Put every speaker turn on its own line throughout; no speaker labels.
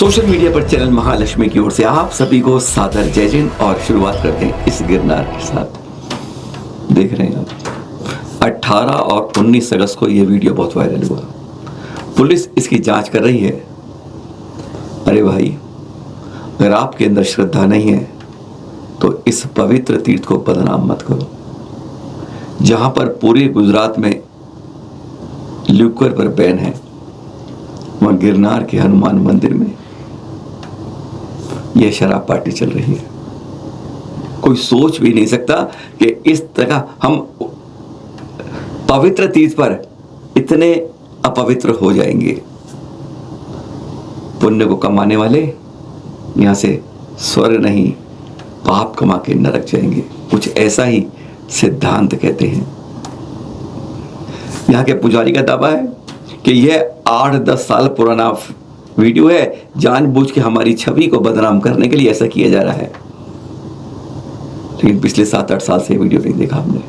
Social media पर channel Mahalakshmi की ओर से आप सभी को सादर जय जिन और शुरुआत करते हैं इस गिरनार के साथ। देख रहे हैं आप 18 और 19 अगस्त को यह वीडियो बहुत वायरल हुआ। पुलिस इसकी जांच कर रही है। अरे भाई, अगर आपके अंदर श्रद्धा नहीं है तो इस पवित्र तीर्थ को बदनाम मत करो। जहां पर पूरे गुजरात में ल्यूकर पर बैन है, वहां गिरनार के हनुमान मंदिर में यह शराब पार्टी चल रही है। कोई सोच भी नहीं सकता कि इस तरह हम पवित्र तीर्थ पर इतने अपवित्र हो जाएंगे। पुण्य को कमाने वाले यहां से स्वर्ग नहीं, पाप कमा के नरक जाएंगे। कुछ ऐसा ही सिद्धांत कहते हैं। यहां के पुजारी का दावा है कि यह 8-10 साल पुराना वीडियो है, जानबूझ के हमारी छवि को बदनाम करने के लिए ऐसा किया जा रहा है। लेकिन पिछले 7-8 साल से वीडियो नहीं देखा हमने।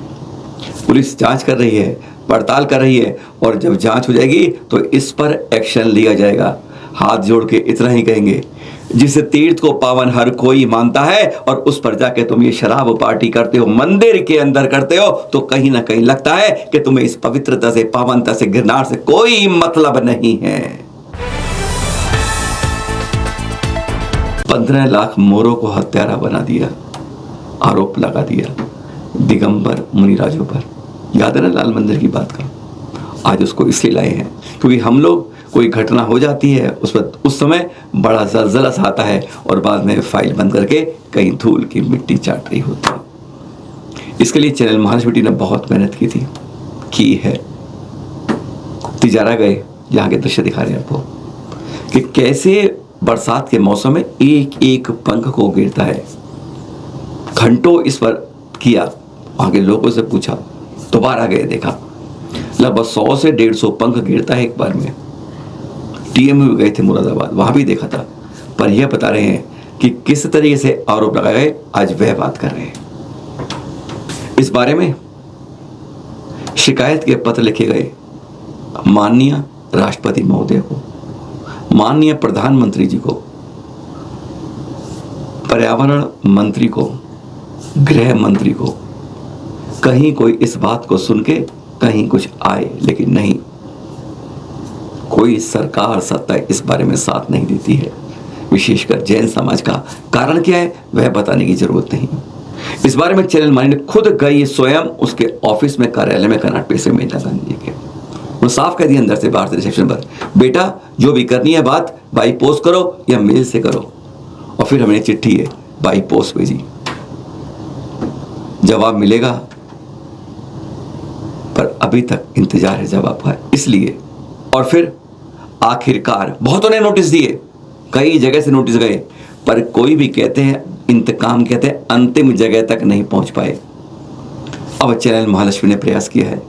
पुलिस जांच कर रही है, पड़ताल कर रही है, और जब जांच हो जाएगी तो इस पर एक्शन लिया जाएगा। हाथ जोड़ के इतना ही कहेंगे, जिस तीर्थ को पावन हर कोई मानता है और उस पर जाके तुम ये शराब पार्टी करते हो, मंदिर के अंदर करते हो, तो कहीं ना कहीं लगता है कि तुम्हें इस पवित्रता से, पावनता से, गिरनार से कोई मतलब नहीं है। 15 लाख मोरों को हत्यारा बना दिया, आरोप लगा दिया दिगंबर मुनिराजों पर। याद है ना लाल मंदिर की बात का? आज उसको इसलिए लाए हैं क्योंकि हम लोग, कोई घटना हो जाती है उस समय बड़ा ज़लज़ला सा आता है और बाद में फाइल बंद करके कहीं धूल की मिट्टी चाट रही होती है। इसके लिए चैनल महालक्ष्मी ने बहुत मेहनत की है। तिजारा गए, यहाँ के दृश्य दिखा रहे हैं आपको कि कैसे बरसात के मौसम में एक एक पंख को गिरता है। घंटों इस पर किया, वहाँ के लोगों से पूछा, दोबारा गए, देखा लगभग 100 से 150 पंख गिरता है एक बार में। टीएम भी गए थे मुरादाबाद, वहां भी देखा था। पर यह बता रहे हैं कि किस तरीके से आरोप लगाए गए, आज वह बात कर रहे हैं। इस बारे में शिकायत के पत्र लिखे गए माननीय राष्ट्रपति महोदय को, माननीय प्रधानमंत्री जी को, पर्यावरण मंत्री को, गृह मंत्री को। कहीं कोई इस बात को सुन के कहीं कुछ आए, लेकिन नहीं, कोई सरकार सत्ता इस बारे में साथ नहीं देती है। विशेषकर जैन समाज का कारण क्या है वह बताने की जरूरत नहीं। इस बारे में चैनल मानी ने खुद गई स्वयं उसके ऑफिस में, कार्यालय में, कर्नाटक से मेनका गांधी जी के। वो साफ कह दिया अंदर से बाहर से रिसेप्शन पर, बेटा जो भी करनी है बात बाई पोस्ट करो या मेल से करो। और फिर हमने चिट्ठी है बाई पोस्ट भेजी, जवाब मिलेगा, पर अभी तक इंतजार है जवाब का। इसलिए और फिर आखिरकार बहुतों ने नोटिस दिए, कई जगह से नोटिस गए, पर कोई भी कहते हैं इंतकाम, कहते हैं अंतिम जगह तक नहीं पहुंच पाए। अब चैनल महालक्ष्मी ने प्रयास किया है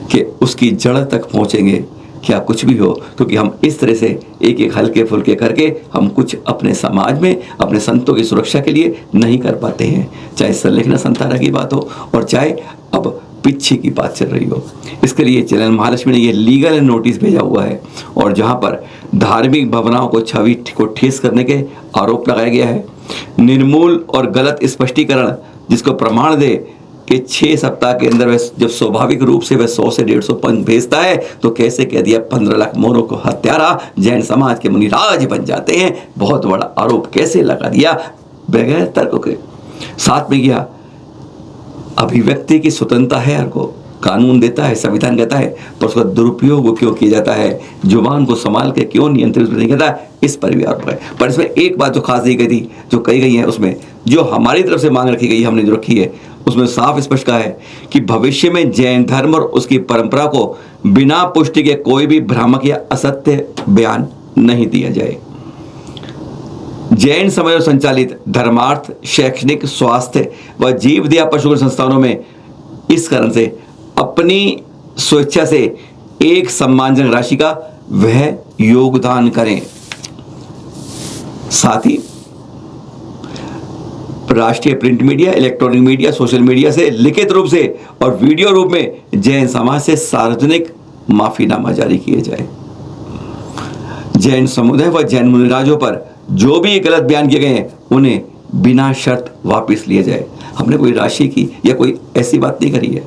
कि उसकी जड़ तक पहुंचेंगे, क्या कुछ भी हो, क्योंकि हम इस तरह से एक एक हल्के फुल्के करके हम कुछ अपने समाज में, अपने संतों की सुरक्षा के लिए नहीं कर पाते हैं। चाहे संलेखना संतारा की बात हो और चाहे अब पीछे की बात चल रही हो। इसके लिए चैनल महालक्ष्मी ने यह लीगल नोटिस भेजा हुआ है, और जहां पर धार्मिक भावनाओं को, छवि को ठेस करने के आरोप लगाया गया है, निर्मूल और गलत स्पष्टीकरण जिसको प्रमाण दे कि 6 सप्ताह के अंदर वह जब स्वाभाविक रूप से वह 100 से 150 पंख भेजता है, तो कैसे कह दिया 15 लाख मोरों को हत्यारा जैन समाज के मुनिराज बन जाते हैं। बहुत बड़ा आरोप कैसे लगा दिया बगैर तर्क के। साथ में किया, अभिव्यक्ति की स्वतंत्रता है, हर को कानून देता है, संविधान कहता है, पर उसका दुरुपयोग क्यों किया जाता है, जुबान को संभाल के क्यों नियंत्रित नहीं करता, इस पर भी आरोप है। पर इसमें एक बात जो खास दी गई थी, जो कही गई है, उसमें जो हमारी तरफ से मांग रखी गई, हमने जो रखी है, उसमें साफ स्पष्ट कहा है कि भविष्य में जैन धर्म और उसकी परंपरा को बिना पुष्टि के कोई भी भ्रामक या असत्य बयान नहीं दिया जाए। जैन समाज संचालित धर्मार्थ, शैक्षणिक, स्वास्थ्य व जीव दया पशु संस्थानों में इस कारण से अपनी स्वेच्छा से एक सम्मानजनक राशि का वह योगदान करें। साथ ही राष्ट्रीय print media, electronic media, social media से लिखित रूप से और वीडियो रूप में जैन समाज से सार्वजनिक माफीनामा जारी किए जाए। जैन समुदाय व जैन मुनिराजों पर जो भी गलत बयान किए गए हैं उन्हें बिना शर्त वापस लिए जाए। हमने कोई राशि की या कोई ऐसी बात नहीं करी है।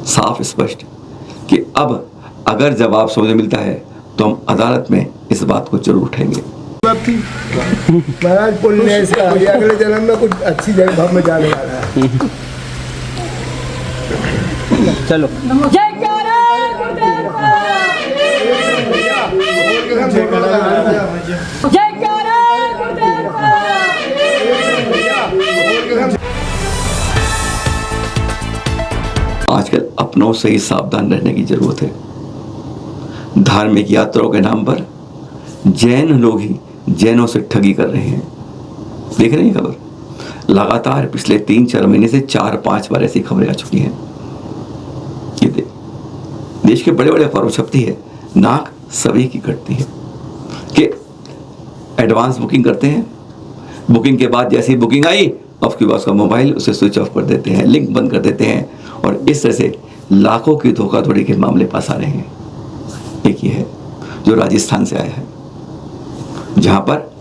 साफ स्पष्ट कि अब अगर जवाब समझ में मिलता है तो हम अदालत में इस बात को जरूर उठाएंगे।
महाराज पुण्य से अगले जन्म में कुछ अच्छी जगह में जाने वाला है।
चलो
आजकल अपनों से ही सावधान रहने की जरूरत है। धार्मिक यात्राओं के नाम पर जैन लोग ही जैनों से ठगी कर रहे हैं। देख रहे हैं खबर, लगातार पिछले 3-4 महीने से 4-5 बार ऐसी खबरें आ चुकी हैं। ये देश के बड़े बड़े अखबारों छपती है, नाक सभी की कटती है कि एडवांस बुकिंग करते हैं, बुकिंग के बाद जैसी बुकिंग आई उसके बाद उसका मोबाइल उसे स्विच ऑफ कर देते हैं, लिंक बंद कर देते हैं और इस तरह से लाखों की धोखाधड़ी के मामले पास आ रहे हैं। एक ये है जो राजस्थान से आया है, जहां पर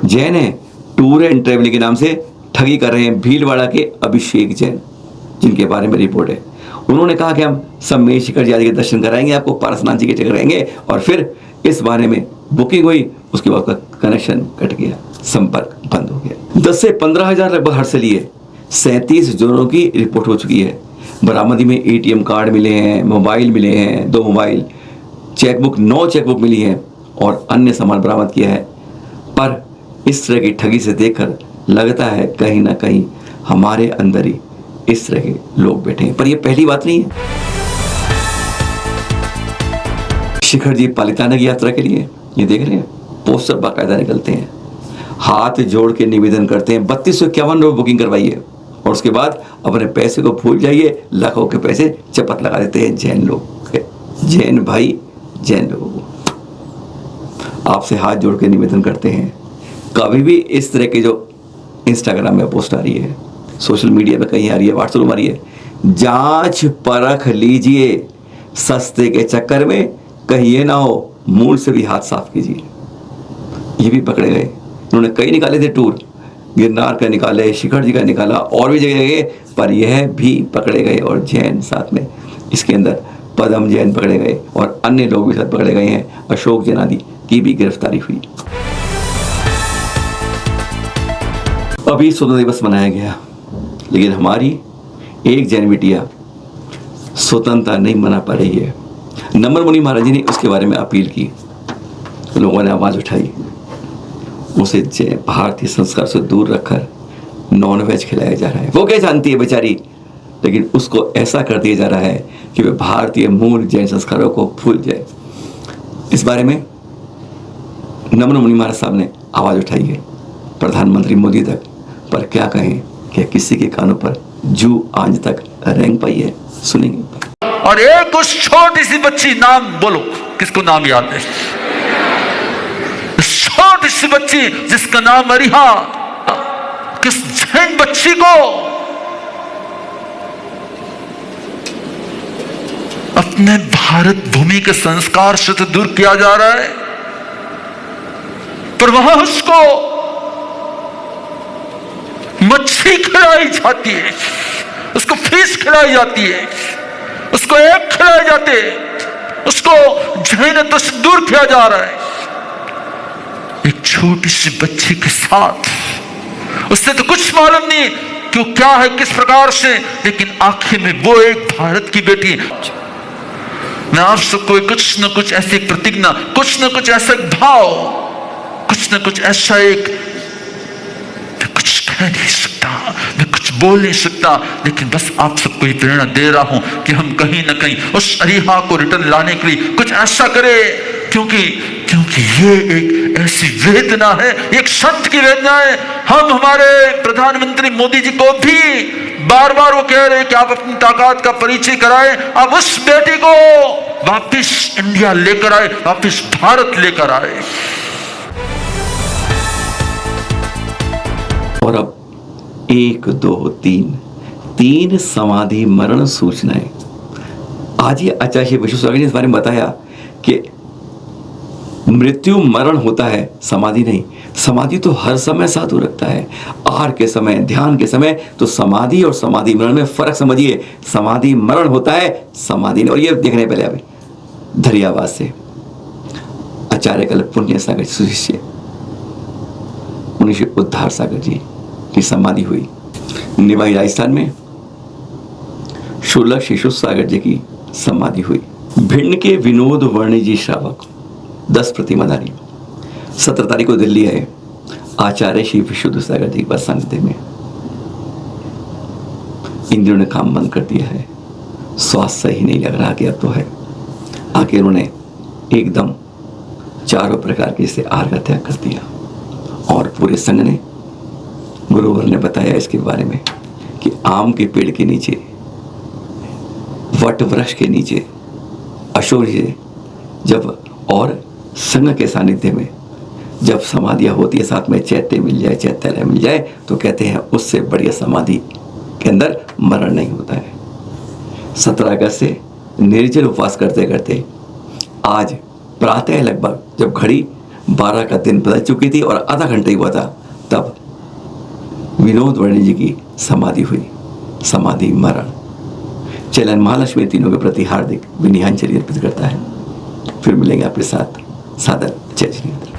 जैन है टूर एंड ट्रेवलिंग के नाम से ठगी कर रहे हैं। भीलवाड़ा के अभिषेक जैन, जिनके बारे में रिपोर्ट है, उन्होंने कहा कि हम सब शिखर जी आदि के दर्शन कराएंगे, आपको पारसनाथ जी के टिकट कराएंगे और फिर इस बारे में बुकिंग हुई, उसके बाद का कनेक्शन कट गया, संपर्क बंद हो गया। 10 से 15 हजार लगभग हर से लिए 37 जोड़ों की रिपोर्ट हो चुकी है। बरामदी में ATM कार्ड मिले हैं, मोबाइल मिले हैं, 2 मोबाइल, चेकबुक 9 चेकबुक मिली हैं और अन्य सामान बरामद किया है। पर इस तरह की ठगी से देखकर लगता है कहीं ना कहीं हमारे अंदर ही इस तरह के लोग बैठे हैं। पर यह पहली बात नहीं है। शिखर जी पालिताना की यात्रा के लिए ये देख रहे हैं पोस्टर बाकायदा निकलते हैं, हाथ जोड़ के निवेदन करते हैं 3251 रुपये बुकिंग करवाइए और उसके बाद अपने पैसे को भूल जाइए, लाखों के पैसे चपत लगा देते हैं जैन लोग। जैन भाई जैन लोगों को आपसे हाथ जोड़ के निवेदन करते हैं, कभी भी इस तरह के जो इंस्टाग्राम में पोस्ट आ रही है, सोशल मीडिया में कहीं आ रही है, व्हाट्सएप में आ रही है, जांच परख लीजिए। सस्ते के चक्कर में कहीं ये ना हो मूल से भी हाथ साफ कीजिए। ये भी पकड़े गए। उन्होंने कई निकाले थे टूर, गिरनार का निकाले, शिखर जी का निकाला और भी जगह गए, पर यह भी पकड़े गए और जैन साथ में। इसके अंदर पदम जैन पकड़े गए और अन्य लोग भी साथ पकड़े गए हैं। अशोक जैन आदि की भी गिरफ्तारी हुई। अभी स्वतंत्रता दिवस मनाया गया, लेकिन हमारी एक जैन बिटिया स्वतंत्रता नहीं मना पा रही है। नमन मुनि महाराज जी ने उसके बारे में अपील की, लोगों ने आवाज उठाई, उसे भारतीय संस्कार से दूर रखकर नॉनवेज खिलाया जा रहा है। वो क्या जानती है बेचारी, लेकिन उसको ऐसा कर दिया जा रहा है कि वह भारतीय मूल जैन संस्कारों को भूल जाए। इस बारे में नमन मुनि महाराज साहब ने आवाज उठाई है प्रधानमंत्री मोदी तक, पर क्या कहें कि किसी के कानों पर जू आज तक रेंग पाई है। सुनेंगे।
और एक उस छोटी सी बच्ची, नाम बोलो किसको नाम याद है, छोटी सी बच्ची जिसका नाम अरिहा, किस जैन बच्ची को अपने भारत भूमि के संस्कार से तो दूर किया जा रहा है, पर वहां उसको मच्छी खिलाई जाती है, उसको फिश खिलाई जाती है, उसको एग खिलाए जाते, उसको जैनत्व से दूर किया जा रहा है। एक छोटी सी बच्ची के साथ, उससे तो कुछ मालूम नहीं क्यों क्या है किस प्रकार से, लेकिन आखिर में वो एक भारत की बेटी। मैं आप सबको कुछ न कुछ ऐसी प्रतिज्ञा, कुछ न कुछ ऐसा भाव, कुछ न कुछ ऐसा एक, मैं कुछ कह नहीं सकता, मैं कुछ बोल नहीं सकता, लेकिन बस आप सबको ये प्रेरणा दे रहा हूं कि हम कहीं ना कहीं उस अरिहा को रिटर्न लाने के लिए कुछ ऐसा करें, क्योंकि ये एक ऐसी वेदना है, एक संत की वेदना है। हम हमारे प्रधानमंत्री मोदी जी को भी बार बार वो कह रहे हैं कि आप अपनी ताकत का परिचय कराएं, अब उस बेटी को वापस इंडिया लेकर आए, वापस भारत लेकर आए।
और अब 1, 2, 3 समाधि मरण सूचनाएं। आज ये आचार्य विश्व स्वामी ने इस बारे में बताया कि मृत्यु मरण होता है, समाधि नहीं। समाधि तो हर समय साधु रखता है, आहार के समय, ध्यान के समय। तो समाधि और समाधि मरण में फर्क समझिए। समाधि मरण होता है, समाधि नहीं। और ये देखने पहले अभी धरियावाद से आचार्य कल पुण्य सागर शिष्य मुनि उद्धार सागर जी की समाधि हुई। निवाई राजस्थान में शोलक शिशु सागर जी की समाधि हुई। भिंड के विनोद वर्णी जी श्रावक 10 प्रतिमाधारी 17 तारीख को दिल्ली आए आचार्य श्री विशुद्ध सागर जी के सानिध्य में। इंद्रियों ने काम बंद कर दिया है, स्वास्थ्य सही नहीं लग रहा कि अब तो है। आके उन्होंने एकदम चारों प्रकार के से आहार का त्याग कर दिया। और पूरे संघ ने, गुरुवर ने बताया इसके बारे में कि आम के पेड़ के नीचे, वट वृक्ष के नीचे, अशोक से जब और संघ के सानिध्य में जब समाधियाँ होती है, साथ में चैत्य मिल जाए, चैत्यालय मिल जाए, तो कहते हैं उससे बढ़िया समाधि के अंदर मरण नहीं होता है। 17 अगस्त से निर्जल उपवास करते करते आज प्रातः लगभग जब घड़ी 12 का दिन बदल चुकी थी और आधा घंटा ही हुआ था, तब विनोद वर्णी जी की समाधि हुई। समाधि मरण। चैनल महालक्ष्मी तीनों के प्रति हार्दिक विनयांजलि अर्पित करता है। फिर मिलेंगे आपके साथ। सादर जय श्री राम।